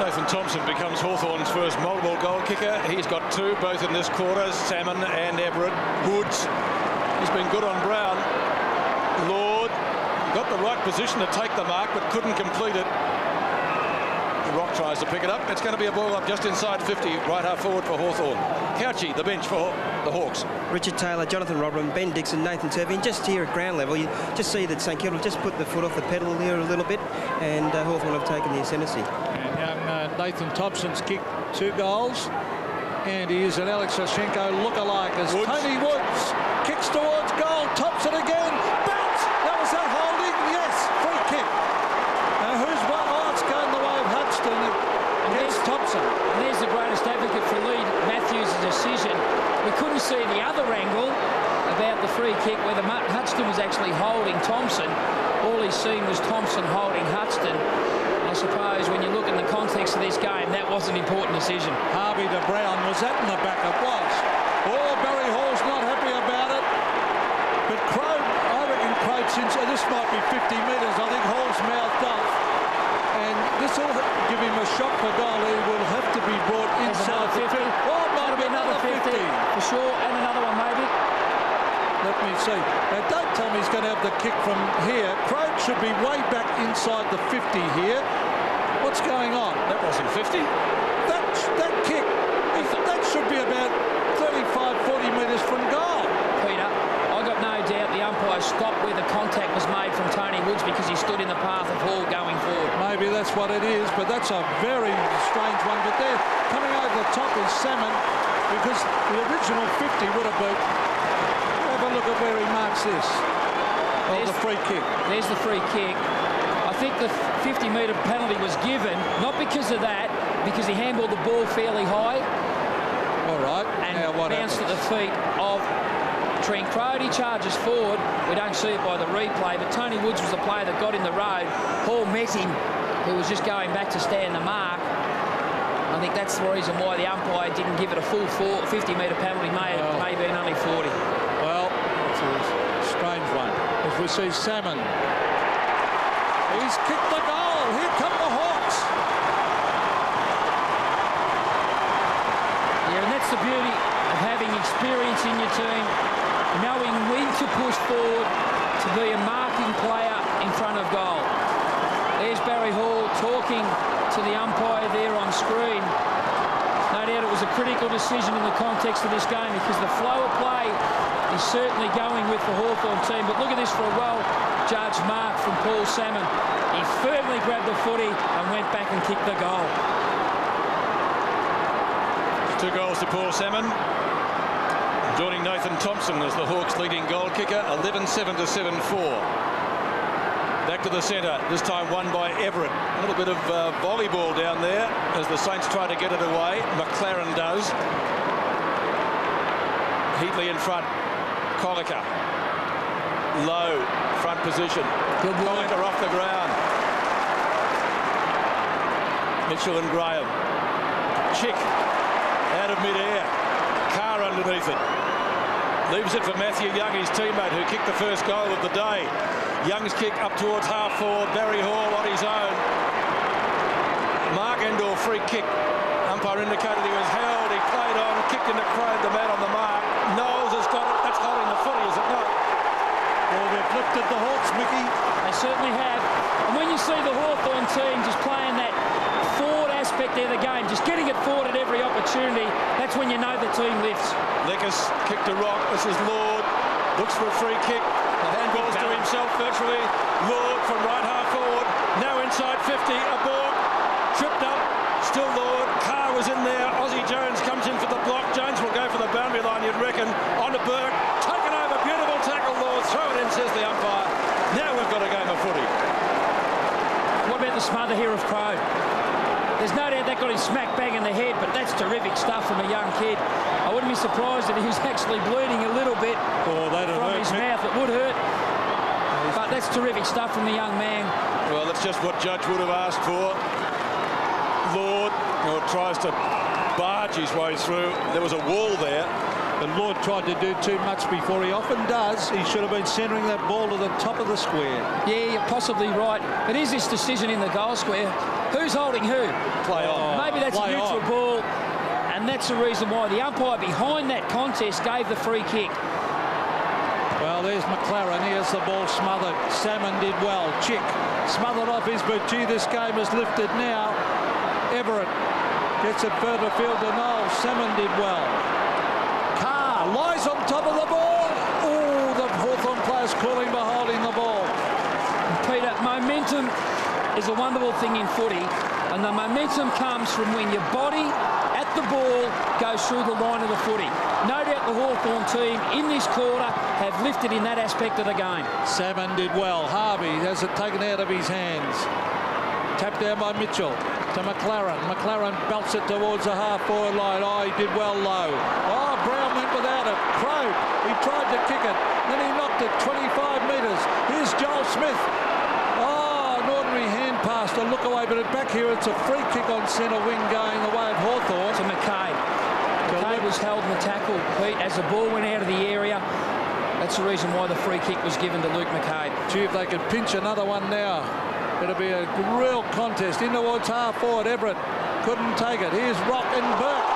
Nathan Thompson becomes Hawthorn's first multiple goal kicker. He's got 2, both in this quarter. Salmon and Everett. Woods, he's been good on Brown. Lord got the right position to take the mark, but couldn't complete it. Rock tries to pick it up. It's going to be a ball up just inside 50, right half forward for Hawthorn. Couchy, the bench for the Hawks. Richard Taylor, Jonathan Rodman, Ben Dixon, Nathan Turvey. Just here at ground level, you just see that St Kilda just put the foot off the pedal here a little bit, and Hawthorn have taken the ascendancy. And young Nathan Thompson's kicked 2 goals, and he is an Alex Oshenko lookalike as Woods. Tony Woods kicks towards goal. Thompson again. Bounce! That was that holding? Yes, free kick. Now who's won? Oh, it's going the way of Hudson against Thompson. And there's the greatest advocate for Lee Matthews' decision. We couldn't see the other angle about the free kick where the Hudson was actually holding Thompson. All he's seen was Thompson holding Hudson. I suppose when you look in the context of this game, that was an important decision. Harvey to Brown, was that in the back? It was. Oh, Barry Hall's not happy about it. But Crow, I reckon Crow, since this might be 50 metres, I think Hall's mouthed off. And this will give him a shot for goal. He will have to be brought inside the 50. Oh, it might be another 50. For sure, and another one maybe. Let me see. Now, don't tell me he's going to have the kick from here. Crow should be way back inside the 50 here. What's going on? That wasn't 50. That kick, that should be about 35, 40 metres from goal. Peter, I got no doubt the umpire stopped where the contact was made from Tony Woods because he stood in the path of Hall going forward. Maybe that's what it is, but that's a very strange one. But there, coming over the top is Salmon, because the original 50 would have been. Have a look at where he marks this. Oh, the free kick. There's the free kick. I think the 50-metre penalty was given, not because of that, because he handballed the ball fairly high. All right. And now what bounced happens? at the feet of Trent Crowe. He charges forward. We don't see it by the replay, but Tony Woods was the player that got in the road. Hall met him, who was just going back to stand the mark. I think that's the reason why the umpire didn't give it a full 50-metre penalty. May have been only 40. Well, it's a strange one. As we see Salmon. He's kicked the goal. Here come the Hawks. Yeah, and that's the beauty of having experience in your team, knowing when to push forward to be a marking player in front of goal. There's Barry Hall talking to the umpire there on screen. No doubt it was a critical decision in the context of this game because the flow of play is certainly going with the Hawthorn team. But look at this for a well-judged mark from Paul Salmon. He firmly grabbed the footy and went back and kicked the goal. 2 goals to Paul Salmon. Joining Nathan Thompson as the Hawks' leading goal kicker. 11-7 to 7-4. Back to the centre, this time won by Everett. A little bit of volleyball down there as the Saints try to get it away. McLaren does. Heatley in front. Colliker. Low front position. Good work. Colliker off the ground. Mitchell and Graham. Chick out of mid-air. Carr underneath it. Leaves it for Matthew Young, his teammate, who kicked the first goal of the day. Young's kick up towards half forward. Barry Hall on his own. Mark Endor free kick. Umpire indicated he was held. He played on, kicked into Crow, the man on the mark. Knowles has got it. That's holding the footy, is it not? Well, they've lifted the Hawks, Mickey. They certainly have. And when you see the Hawthorn team just playing that forward aspect of the game, just getting it forward at every opportunity, that's when you know the team lifts. Lekas kicked a rock. This is Lord. Looks for a free kick. Handballs to himself virtually. Lord from right half forward. Now inside 50. A ball. Tripped up. Still Lord. Carr was in there. Aussie Jones comes in for the block. Jones will go for the boundary line, you'd reckon. On to Burke. Taken over. Beautiful tackle, Lord. Throw it in, says the umpire. Now we've got a game of footy. What about the smother here of Crow? There's no doubt that got him smack bang in the head, but that's terrific stuff from a young kid. I wouldn't be surprised if he was actually bleeding a little bit from his mouth. It would hurt, but that's terrific stuff from the young man. Well, that's just what Judge would have asked for. Lord tries to barge his way through. There was a wall there, But Lord tried to do too much before. He often does. He should have been centering that ball to the top of the square. Yeah, you're possibly right. But is this decision in the goal square? Who's holding who? Play on. Maybe that's a neutral ball, and that's the reason why the umpire behind that contest gave the free kick. Well, there's McLaren. Here's the ball smothered. Salmon did well. Chick smothered off his boot. Gee, this game is lifted now. Everett gets it further field to Knowles. Salmon did well. Carr lies on top of the ball. Oh, the Hawthorn players calling for holding the ball. Peter, momentum is a wonderful thing in footy, and the momentum comes from when your body at the ball goes through the line of the footy. No doubt the Hawthorn team in this quarter have lifted in that aspect of the game. Salmon did well. Harvey has it taken out of his hands. Tapped down by Mitchell to McLaren. McLaren belts it towards the half-forward line. Oh, he did well low. Oh, Brown went without it. Crow, he tried to kick it. Then he knocked it 25 metres. Here's Joel Smith. Oh, an ordinary hand pass to look away, but back here it's a free kick on centre wing going the way of Hawthorn. To McCabe. McCabe was held in the tackle, Pete, as the ball went out of the area. That's the reason why the free kick was given to Luke McCabe. Gee, if they could pinch another one now, it'll be a real contest. In towards half-forward, Everett couldn't take it. Here's Rock and Burke.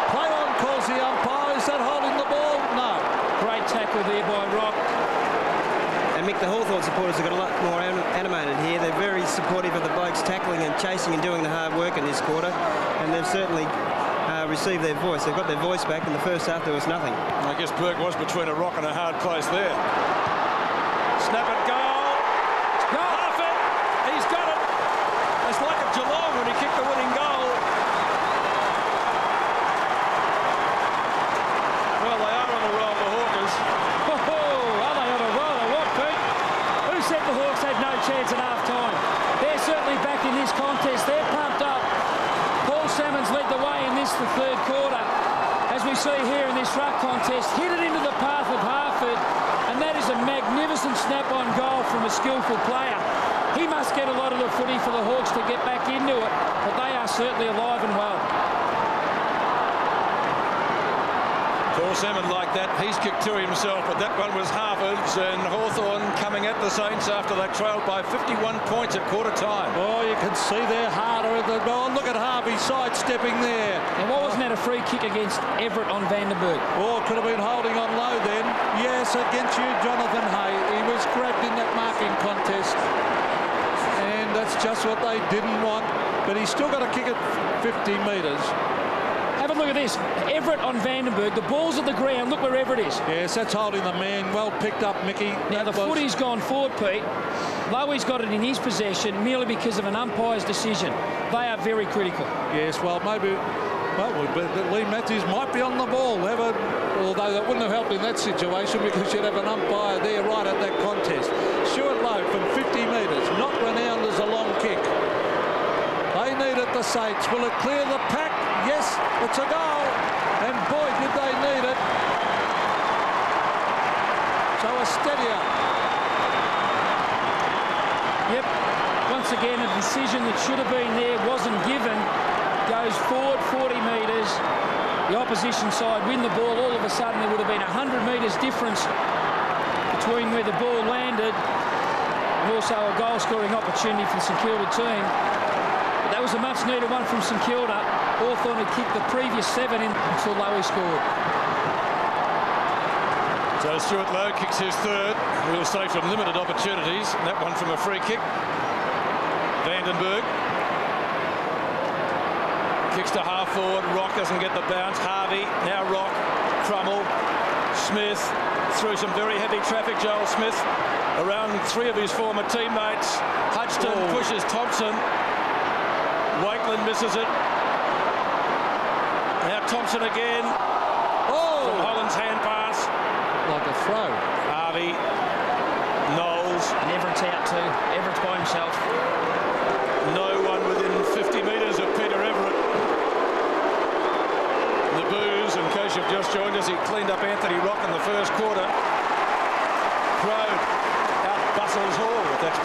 Play on, calls the umpire. Is that holding the ball? No. Great tackle there by Rock. And Mick, the Hawthorn supporters have got a lot more animated here. They're very supportive of the blokes tackling and chasing and doing the hard work in this quarter, and they've certainly received their voice. They've got their voice back. In the first half, there was nothing. I guess Burke was between a rock and a hard place there. Snap it, goal. Half it. He's got it. It's like a Geelong when he kicked the winning goal. Well, they are on the roll, the Hawkers. Oh, are they on a roll or what, Pete? Who said the Hawks had no chance at half-time? They're certainly back in this contest. They're pumped up. Paul Salmon's led the way in this, the third quarter. As we see here in this ruck contest, hit it into the path of Harford, and that is a magnificent snap-on goal from a skillful player. He must get a lot of the footy for the Hawks to get back into it, but they are certainly alive and well. Paul Salmon like that. He's kicked two himself, but that one was Harvard's, and Hawthorn coming at the Saints after they trailed by 51 points at quarter time. Oh, you can see they're harder at the ball. Look at Harvey sidestepping there. And why wasn't that a free kick against Everett on Vandenberg? Oh, could have been holding on low then. Yes, against you, Jonathan Hay. He was grabbed in that marking contest, and that's just what they didn't want. But he's still got to kick it 50 metres. Have a look at this. Everett on Vandenberg. The ball's at the ground. Look where Everett is. Yes, that's holding the man. Well picked up, Mickey. Now, the footy's gone forward, Pete. Lowy's got it in his possession merely because of an umpire's decision. They are very critical. Yes, well, maybe... Well, Lee Matthews might be on the ball. Although that wouldn't have helped in that situation because you'd have an umpire there right at that contest. Stuart Lowe from 50 metres. Not renowned as a long kick. They need it, the Saints. Will it clear the pack? Yes, it's a goal. And boy, did they need it. So a steadier. Yep. Once again, a decision that should have been there wasn't given. Goes forward 40 metres. The opposition side win the ball. All of a sudden, there would have been 100 metres difference between where the ball landed and also a goal-scoring opportunity for the St Kilda team. That was a much-needed one from St Kilda. Hawthorn had kicked the previous 7 in until Lowy scored. So Stuart Lowe kicks his third. We'll say from limited opportunities. That one from a free kick. Vandenberg kicks to half-forward. Rock doesn't get the bounce. Harvey, now Rock, Crummell, Smith. Through some very heavy traffic, Joel Smith. Around 3 of his former teammates. Hudson pushes Thompson. Wakeland misses it. Now Thompson again. Oh! From Holland's hand pass. Like a throw. Harvey. Knowles. And Everett's out too. Everett's by himself. No one within 50 metres of Peter Everett. The boos, in case you've just joined us, he cleaned up Anthony Rock in the first quarter. Crow out bustles Hall with that spot.